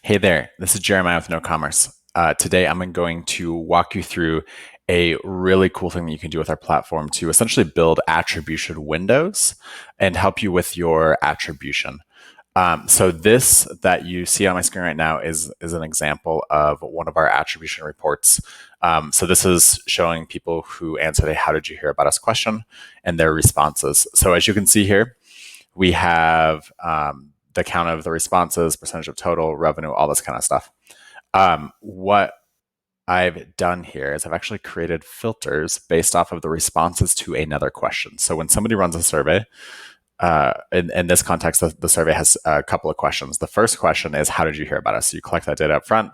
Hey there, this is Jeremiah with No Commerce. Today I'm going to walk you through a really cool thing that you can do with our platform to essentially build attribution windows and help you with your attribution. So this that you see on my screen right now is an example of one of our attribution reports. So this is showing people who answered a "How did you hear about us?" question and their responses. So as you can see here, we have the count of the responses, percentage of total, revenue, all this kind of stuff. What I've done here is I've actually created filters based off of the responses to another question. So when somebody runs a survey, in this context, the survey has a couple of questions. The first question is, how did you hear about us? So you collect that data up front.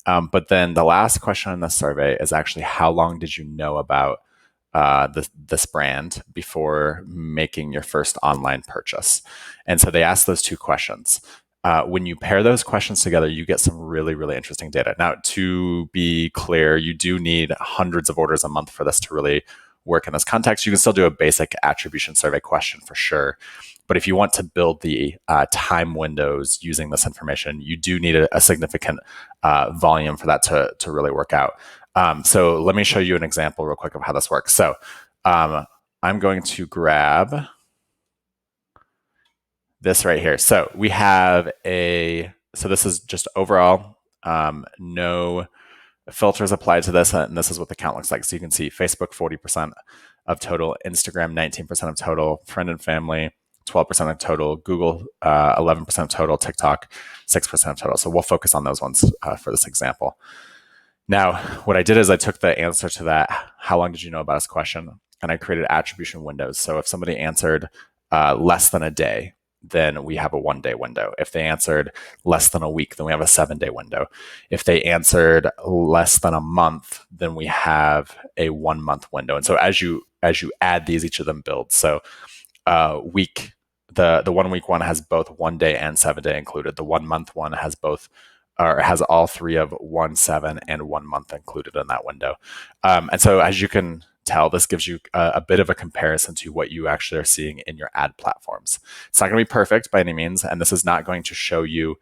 But then the last question in the survey is actually, how long did you know about this brand before making your first online purchase? And so they ask those two questions. When you pair those questions together, you get some really, really interesting data. Now, to be clear, you do need hundreds of orders a month for this to really work in this context. You can still do a basic attribution survey question for sure. But if you want to build the time windows using this information, you do need a significant volume for that to really work out. So let me show you an example real quick of how this works. So I'm going to grab this right here. So we have so this is just overall, no filters applied to this, and this is what the count looks like. So you can see Facebook 40% of total, Instagram 19% of total, friend and family 12% of total, Google 11% of total, TikTok 6% of total. So we'll focus on those ones for this example. Now, what I did is I took the answer to that "How long did you know about us?" question, and I created attribution windows. So if somebody answered less than a day, then we have a 1 day window. If they answered less than a week, then we have a 7 day window. If they answered less than a month, then we have a 1 month window. And so as you add these, each of them builds. So week, the 1 week one has both 1 day and 7 day included. The 1 month one has both, or has all three of 1, 7, and 1 month included in that window. And so as you can tell, this gives you a bit of a comparison to what you actually are seeing in your ad platforms. It's not going to be perfect by any means, and this is not going to show you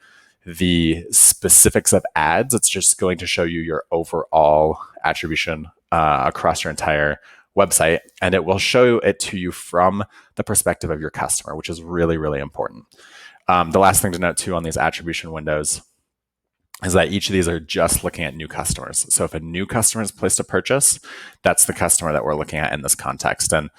the specifics of ads. It's just going to show you your overall attribution across your entire website, and it will show it to you from the perspective of your customer, which is really, really important. The last thing to note too on these attribution windows is that each of these are just looking at new customers. So if a new customer has placed a purchase, that's the customer that we're looking at in this context. And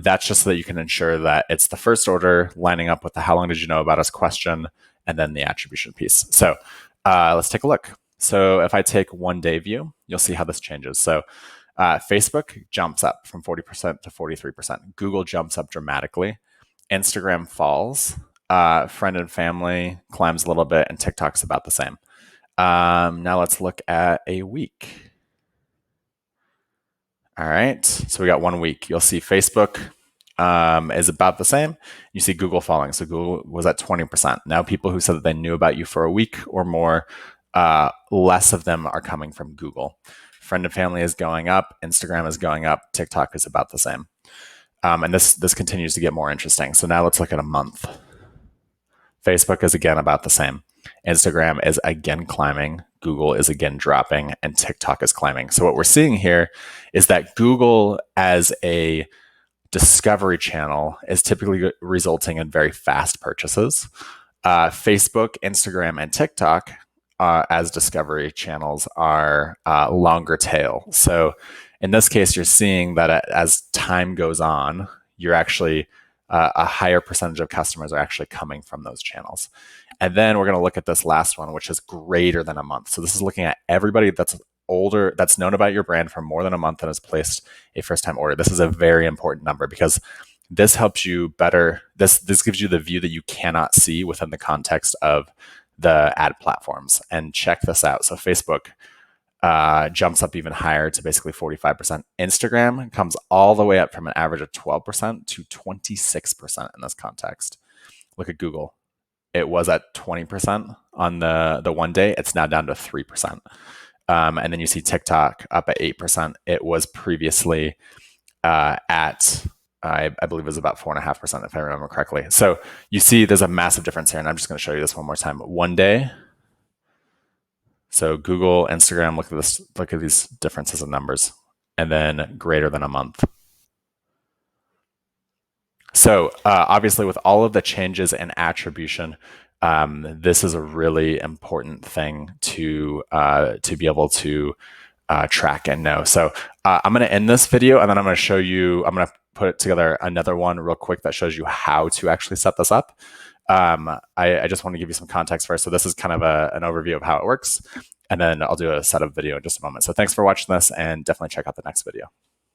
that's just so that you can ensure that it's the first order lining up with the "How long did you know about us?" question, and then the attribution piece. So let's take a look. So if I take 1 day view, you'll see how this changes. So Facebook jumps up from 40% to 43%. Google jumps up dramatically. Instagram falls. Friend and family climbs a little bit, and TikTok's about the same. Now let's look at a week. All right, so we got 1 week. You'll see Facebook is about the same. You see Google falling. So Google was at 20%. Now people who said that they knew about you for a week or more, less of them are coming from Google. Friend and family is going up. Instagram is going up. TikTok is about the same. And this continues to get more interesting. So now let's look at a month. Facebook is again about the same. Instagram is again climbing. Google is again dropping, and TikTok is climbing. So what we're seeing here is that Google as a discovery channel is typically resulting in very fast purchases. Facebook, Instagram, and TikTok as discovery channels are longer tail. So in this case, you're seeing that as time goes on, you're actually a higher percentage of customers are actually coming from those channels. And then we're going to look at this last one, which is greater than a month. So this is looking at everybody that's older, that's known about your brand for more than a month and has placed a first-time order. This is a very important number because this helps you better. This gives you the view that you cannot see within the context of the ad platforms. And check this out. So Facebook jumps up even higher to basically 45%. Instagram comes all the way up from an average of 12% to 26% in this context. Look at Google. It was at 20% on the 1 day. It's now down to 3%. And then you see TikTok up at 8%. It was previously at, I believe it was about 4.5%, if I remember correctly. So you see there's a massive difference here. And I'm just going to show you this one more time. 1 day So Google, Instagram, look at this, look at these differences in numbers, and then greater than a month. So obviously, with all of the changes in attribution, this is a really important thing to be able to track and know. So I'm going to end this video, and then I'm going to show you. I'm going to put together another one real quick that shows you how to actually set this up. I just want to give you some context first. So this is kind of an overview of how it works, and then I'll do a setup video in just a moment. So thanks for watching this, and definitely check out the next video.